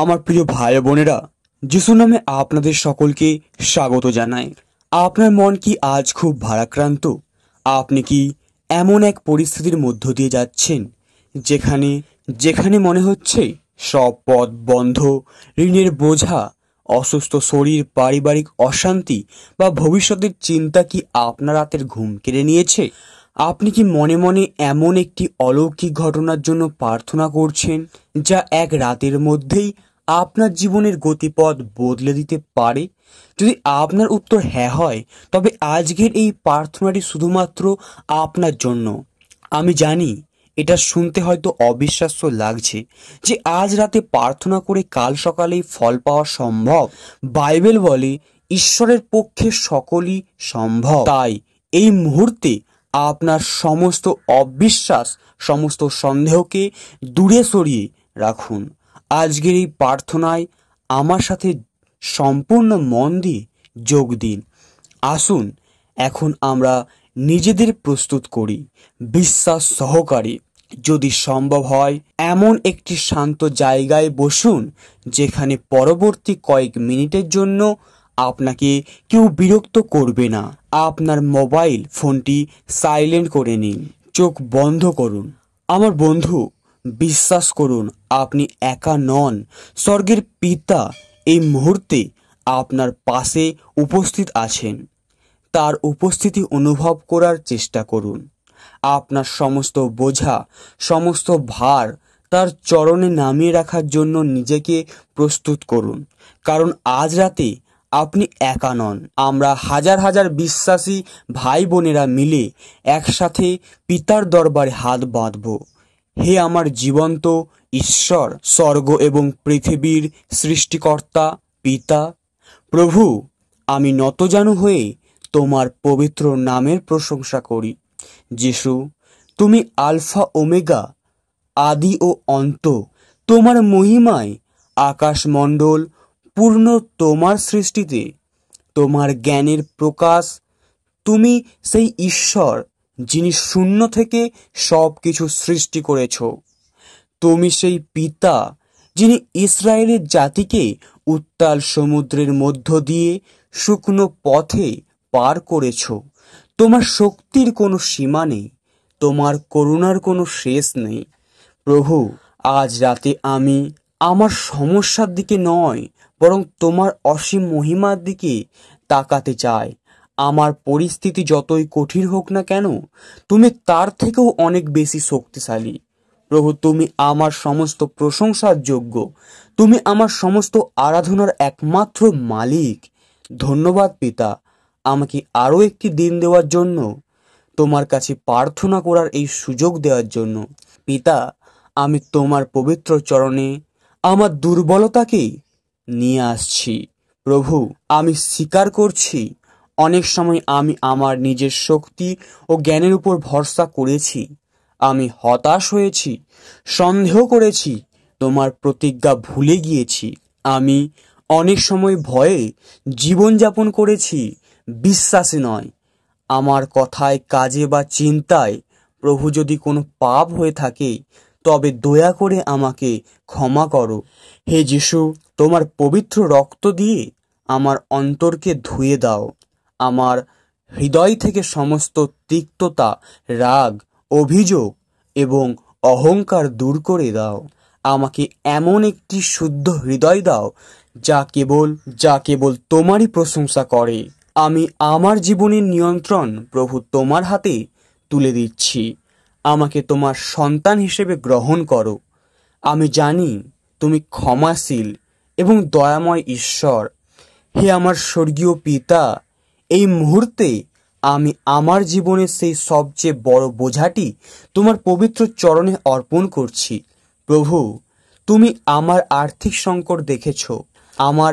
আমার প্রিয় ভাই বোনেরা, যিশু নামে আপনাদের সকলকে স্বাগত জানাই। আপনার মন কি আজ খুব ভারাক্রান্ত? আপনি কি এমন এক পরিস্থিতির মধ্য দিয়ে যাচ্ছেন যেখানে মনে হচ্ছে সব পথ বন্ধ, ঋণের বোঝা, অসুস্থ শরীর, পারিবারিক অশান্তি বা ভবিষ্যতের চিন্তা কি আপনার রাতের ঘুম কেড়ে নিয়েছে? আপনি কি মনে মনে এমন একটি অলৌকিক ঘটনার জন্য প্রার্থনা করছেন যা এক রাতের মধ্যেই আপনার জীবনের গতিপথ বদলে দিতে পারে? যদি আপনার উত্তর হ্যাঁ হয়, তবে আজকের এই প্রার্থনাটি শুধুমাত্র আপনার জন্য। আমি জানি এটা শুনতে হয়তো অবিশ্বাস্য লাগছে যে আজ রাতে প্রার্থনা করে কাল সকালেই ফল পাওয়া সম্ভব। বাইবেল বলে ঈশ্বরের পক্ষে সকলই সম্ভব। তাই এই মুহূর্তে আপনার সমস্ত অবিশ্বাস, সমস্ত সন্দেহকে দূরে সরিয়ে রাখুন। আজকের এই প্রার্থনায় আমার সাথে সম্পূর্ণ মন দিয়ে যোগ দিন। আসুন এখন আমরা নিজেদের প্রস্তুত করি, বিশ্বাস সহকারে। যদি সম্ভব হয় এমন একটি শান্ত জায়গায় বসুন যেখানে পরবর্তী কয়েক মিনিটের জন্য আপনাকে কেউ বিরক্ত করবে না। আপনার মোবাইল ফোনটি সাইলেন্ট করে নিন, চোখ বন্ধ করুন। আমার বন্ধু, বিশ্বাস করুন, আপনি একা নন। স্বর্গের পিতা এই মুহূর্তে আপনার পাশে উপস্থিত আছেন। তার উপস্থিতি অনুভব করার চেষ্টা করুন। আপনার সমস্ত বোঝা, সমস্ত ভার তার চরণে নামিয়ে রাখার জন্য নিজেকে প্রস্তুত করুন, কারণ আজ রাতে আপনি একা নন। আমরা হাজার হাজার বিশ্বাসী ভাই বোনেরা মিলে একসাথে পিতার দরবারে হাত বাঁধব। হে আমার জীবন্ত ঈশ্বর, স্বর্গ এবং পৃথিবীর সৃষ্টিকর্তা পিতা, প্রভু, আমি নতজানু হয়ে তোমার পবিত্র নামের প্রশংসা করি। যিশু, তুমি আলফা ওমেগা, আদি ও অন্ত। তোমার মহিমায় আকাশমণ্ডল পূর্ণ, তোমার সৃষ্টিতে তোমার জ্ঞানের প্রকাশ। তুমি সেই ঈশ্বর যিনি শূন্য থেকে সব কিছু সৃষ্টি করেছ। তুমি সেই পিতা যিনি ইসরায়েলের জাতিকে উত্তাল সমুদ্রের মধ্য দিয়ে শুকনো পথে পার করেছ। তোমার শক্তির কোনো সীমা নেই, তোমার করুণার কোনো শেষ নেই। প্রভু, আজ রাতে আমি আমার সমস্যার দিকে নয়, বরং তোমার অসীম মহিমার দিকে তাকাতে চাই। আমার পরিস্থিতি যতই কঠিন হোক না কেন, তুমি তার থেকেও অনেক বেশি শক্তিশালী। প্রভু, তুমি আমার সমস্ত প্রশংসার যোগ্য। তুমি আমার সমস্ত আরাধনার একমাত্র মালিক। ধন্যবাদ পিতা, আমাকে আরও একটি দিন দেওয়ার জন্য, তোমার কাছে প্রার্থনা করার এই সুযোগ দেওয়ার জন্য। পিতা, আমি তোমার পবিত্র চরণে আমার দুর্বলতাকে নিয়ে আসছি। প্রভু, আমি স্বীকার করছি অনেক সময় আমি আমার নিজের শক্তি ও জ্ঞানের উপর ভরসা করেছি। আমি হতাশ হয়েছি, সন্দেহ করেছি, তোমার প্রতিজ্ঞা ভুলে গিয়েছি। আমি অনেক সময় ভয়ে জীবনযাপন করেছি, বিশ্বাসে নয়। আমার কথায়, কাজে বা চিন্তায় প্রভু যদি কোনো পাপ হয়ে থাকে, তবে দয়া করে আমাকে ক্ষমা করো। হে যিশু, তোমার পবিত্র রক্ত দিয়ে আমার অন্তরকে ধুয়ে দাও। আমার হৃদয় থেকে সমস্ত তিক্ততা, রাগ, অভিযোগ এবং অহংকার দূর করে দাও। আমাকে এমন একটি শুদ্ধ হৃদয় দাও যা কেবল তোমারই প্রশংসা করে। আমি আমার জীবনের নিয়ন্ত্রণ প্রভু তোমার হাতে তুলে দিচ্ছি। আমাকে তোমার সন্তান হিসেবে গ্রহণ করো। আমি জানি তুমি ক্ষমাশীল এবং দয়াময় ঈশ্বর। হে আমার স্বর্গীয় পিতা, এই মুহূর্তে আমি আমার জীবনের সেই সবচেয়ে বড় বোঝাটি তোমার পবিত্র চরণে অর্পণ করছি। প্রভু, তুমি আমার আর্থিক সংকট দেখেছ, আমার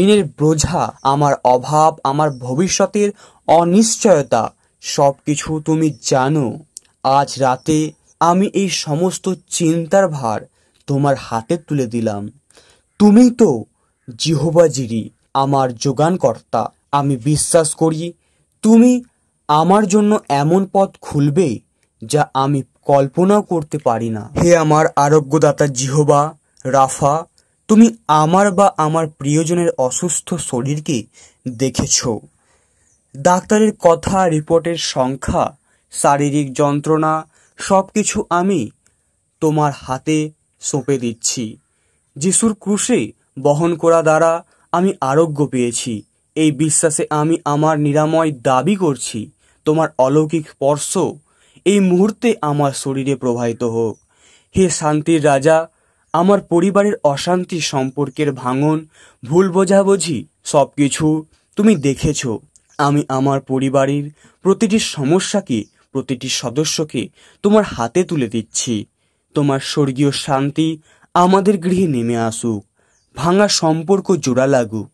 ঋণের বোঝা, আমার অভাব, আমার ভবিষ্যতের অনিশ্চয়তা, সব কিছু তুমি জানো। আজ রাতে আমি এই সমস্ত চিন্তার ভার তোমার হাতে তুলে দিলাম। তুমি তো জিহোবা জিরি, আমার যোগানকর্তা। আমি বিশ্বাস করি তুমি আমার জন্য এমন পথ খুলবে যা আমি কল্পনাও করতে পারি না। হে আমার আরোগ্যদাতা জিহোবা রাফা, তুমি আমার বা আমার প্রিয়জনের অসুস্থ শরীরকে দেখেছ। ডাক্তারের কথা, রিপোর্টের সংখ্যা, শারীরিক যন্ত্রণা সব কিছু আমি তোমার হাতে সঁপে দিচ্ছি। যিশুর ক্রুশে বহন করা দ্বারা আমি আরোগ্য পেয়েছি। এই বিশ্বাসে আমি আমার নিরাময় দাবি করছি। তোমার অলৌকিক স্পর্শ এই মুহূর্তে আমার শরীরে প্রবাহিত হোক। হে শান্তির রাজা, আমার পরিবারের অশান্তি, সম্পর্কের ভাঙন, ভুল বোঝাবুঝি সব কিছু তুমি দেখেছ। আমি আমার পরিবারের প্রতিটি সমস্যাকে, প্রতিটি সদস্যকে তোমার হাতে তুলে দিচ্ছি। তোমার স্বর্গীয় শান্তি আমাদের গৃহে নেমে আসুক। ভাঙা সম্পর্ক জোড়া লাগুক।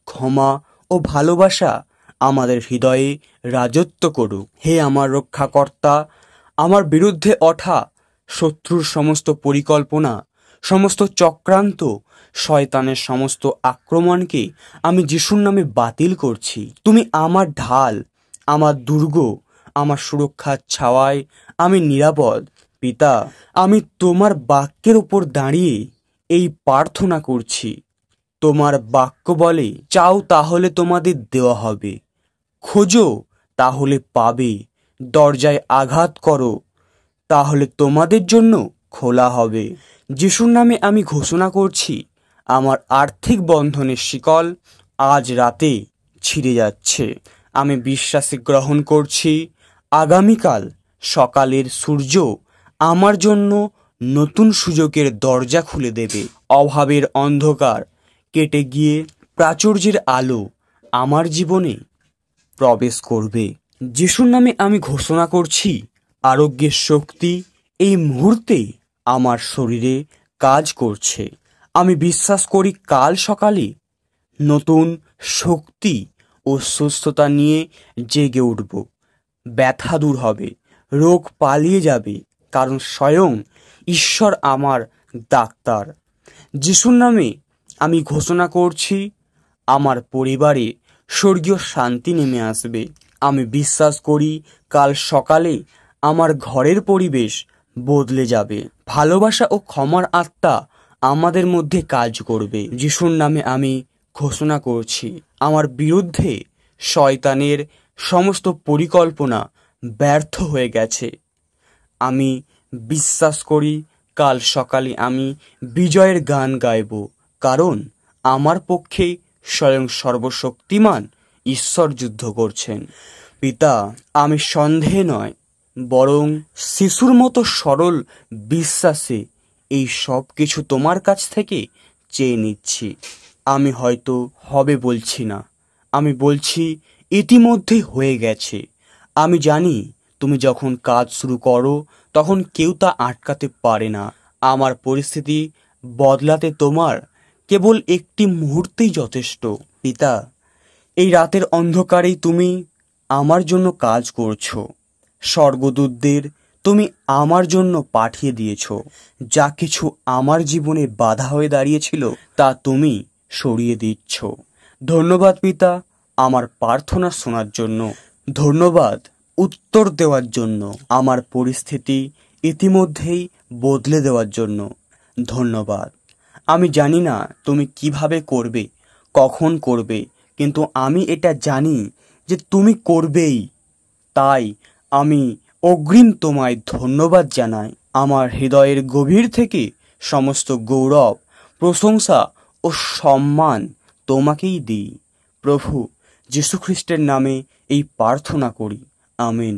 ক্ষমা ও ভালোবাসা আমাদের হৃদয়ে রাজত্ব করুক। হে আমার রক্ষাকর্তা, আমার বিরুদ্ধে ওঠা শত্রুর সমস্ত পরিকল্পনা, সমস্ত চক্রান্ত, শয়তানের সমস্ত আক্রমণকে আমি যিশুর নামে বাতিল করছি। তুমি আমার ঢাল, আমার দুর্গ, আমার সুরক্ষার ছাওয়ায় আমি নিরাপদ। পিতা, আমি তোমার বাক্যের উপর দাঁড়িয়ে এই প্রার্থনা করছি। তোমার বাক্য বলে, চাও তাহলে তোমাদের দেওয়া হবে, খোঁজো তাহলে পাবে, দরজায় আঘাত করো তাহলে তোমাদের জন্য খোলা হবে। যিশুর নামে আমি ঘোষণা করছি, আমার আর্থিক বন্ধনের শিকল আজ রাতে ছিঁড়ে যাচ্ছে। আমি বিশ্বাসে গ্রহণ করছি, আগামীকাল সকালের সূর্য আমার জন্য নতুন সুযোগের দরজা খুলে দেবে। অভাবের অন্ধকার কেটে গিয়ে প্রাচুর্যের আলো আমার জীবনে প্রবেশ করবে। যিশুর নামে আমি ঘোষণা করছি, আরোগ্যের শক্তি এই মুহূর্তে আমার শরীরে কাজ করছে। আমি বিশ্বাস করি কাল সকালে নতুন শক্তি ও সুস্থতা নিয়ে জেগে উঠব। ব্যথা দূর হবে, রোগ পালিয়ে যাবে, কারণ স্বয়ং ঈশ্বর আমার ডাক্তার। যিশুর নামে আমি ঘোষণা করছি, আমার পরিবারে স্বর্গীয় শান্তি নেমে আসবে। আমি বিশ্বাস করি কাল সকালে আমার ঘরের পরিবেশ বদলে যাবে। ভালোবাসা ও ক্ষমার আত্মা আমাদের মধ্যে কাজ করবে। যিশুর নামে আমি ঘোষণা করছি, আমার বিরুদ্ধে শয়তানের সমস্ত পরিকল্পনা ব্যর্থ হয়ে গেছে। আমি বিশ্বাস করি কাল সকালে আমি বিজয়ের গান গাইব, কারণ আমার পক্ষে স্বয়ং সর্বশক্তিমান ঈশ্বর যুদ্ধ করছেন। পিতা, আমি সন্দেহে নয়, বরং শিশুর মতো সরল বিশ্বাসে এই সব কিছু তোমার কাছ থেকে চেয়ে নিচ্ছি। আমি হয়তো হবে বলছি না, আমি বলছি ইতিমধ্যে হয়ে গেছে। আমি জানি তুমি যখন কাজ শুরু করো তখন কেউ তা আটকাতে পারে না। আমার পরিস্থিতি বদলাতে তোমার কেবল একটি মুহূর্তেই যথেষ্ট। পিতা, এই রাতের অন্ধকারেই তুমি আমার জন্য কাজ করছো। স্বর্গদূতদের তুমি আমার জন্য পাঠিয়ে দিয়েছ। যা কিছু আমার জীবনে বাধা হয়ে দাঁড়িয়েছিল তা তুমি সরিয়ে দিচ্ছ। ধন্যবাদ পিতা, আমার প্রার্থনা শোনার জন্য। ধন্যবাদ উত্তর দেওয়ার জন্য। আমার পরিস্থিতি ইতিমধ্যেই বদলে দেওয়ার জন্য ধন্যবাদ। আমি জানি না তুমি কিভাবে করবে, কখন করবে, কিন্তু আমি এটা জানি যে তুমি করবেই। তাই আমি অগ্রিম তোমায় ধন্যবাদ জানাই। আমার হৃদয়ের গভীর থেকে সমস্ত গৌরব, প্রশংসা ও সম্মান তোমাকেই দিই। প্রভু যীশু খ্রিস্টের নামে এই প্রার্থনা করি, আমিন।